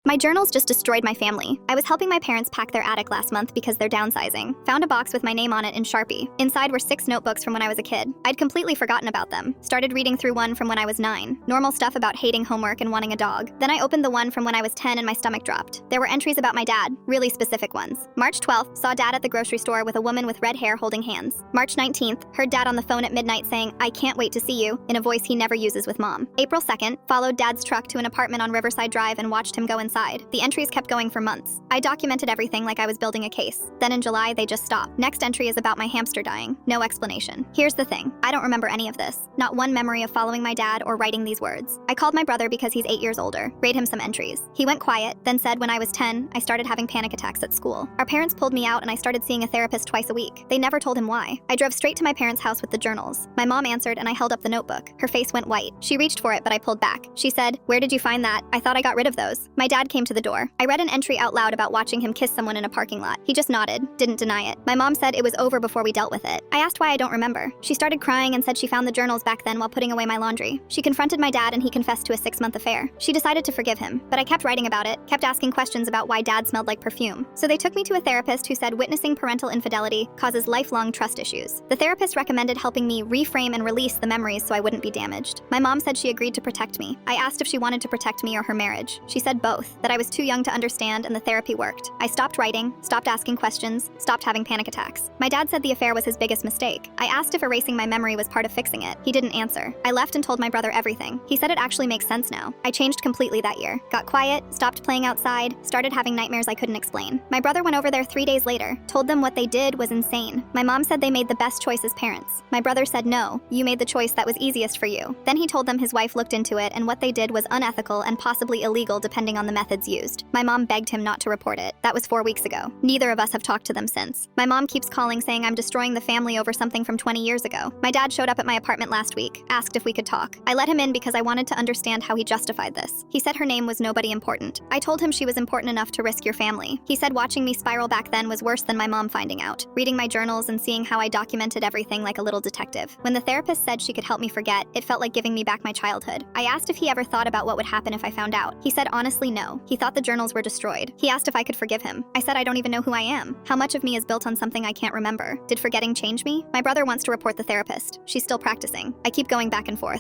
My journals just destroyed my family. I was helping my parents pack their attic last month because they're downsizing. Found a box with my name on it in Sharpie. Inside were 6 notebooks from when I was a kid. I'd completely forgotten about them. Started reading through one from when I was 9. Normal stuff about hating homework and wanting a dog. Then I opened the one from when I was 10 and my stomach dropped. There were entries about my dad, really specific ones. March 12th, saw dad at the grocery store with a woman with red hair holding hands. March 19th, heard dad on the phone at midnight saying, "I can't wait to see you," in a voice he never uses with mom. April 2nd, followed dad's truck to an apartment on Riverside Drive and watched him go inside. The entries kept going for months. I documented everything like I was building a case. Then in July, they just stopped. Next entry is about my hamster dying. No explanation. Here's the thing. I don't remember any of this. Not one memory of following my dad or writing these words. I called my brother because he's 8 years older. Read him some entries. He went quiet, then said when I was 10, I started having panic attacks at school. Our parents pulled me out and I started seeing a therapist twice a week. They never told him why. I drove straight to my parents' house with the journals. My mom answered and I held up the notebook. Her face went white. She reached for it, but I pulled back. She said, "Where did you find that? I thought I got rid of those." My dad came to the door. I read an entry out loud about watching him kiss someone in a parking lot. He just nodded, didn't deny it. My mom said it was over before we dealt with it. I asked why I don't remember. She started crying and said she found the journals back then while putting away my laundry. She confronted my dad and he confessed to a 6-month affair. She decided to forgive him, but I kept writing about it, kept asking questions about why dad smelled like perfume. So they took me to a therapist who said witnessing parental infidelity causes lifelong trust issues. The therapist recommended helping me reframe and release the memories so I wouldn't be damaged. My mom said she agreed to protect me. I asked if she wanted to protect me or her marriage. She said both, that I was too young to understand and the therapy worked. I stopped writing, stopped asking questions, stopped having panic attacks. My dad said the affair was his biggest mistake. I asked if erasing my memory was part of fixing it. He didn't answer. I left and told my brother everything. He said it actually makes sense now. I changed completely that year. Got quiet, stopped playing outside, started having nightmares I couldn't explain. My brother went over there 3 days later, told them what they did was insane. My mom said they made the best choice as parents. My brother said no, you made the choice that was easiest for you. Then he told them his wife looked into it and what they did was unethical and possibly illegal depending on the methods used. My mom begged him not to report it. That was 4 weeks ago. Neither of us have talked to them since. My mom keeps calling saying I'm destroying the family over something from 20 years ago. My dad showed up at my apartment last week, asked if we could talk. I let him in because I wanted to understand how he justified this. He said her name was nobody important. I told him she was important enough to risk your family. He said watching me spiral back then was worse than my mom finding out. Reading my journals and seeing how I documented everything like a little detective. When the therapist said she could help me forget, it felt like giving me back my childhood. I asked if he ever thought about what would happen if I found out. He said honestly no. He thought the journals were destroyed. He asked if I could forgive him. I said I don't even know who I am. How much of me is built on something I can't remember? Did forgetting change me? My brother wants to report the therapist. She's still practicing. I keep going back and forth.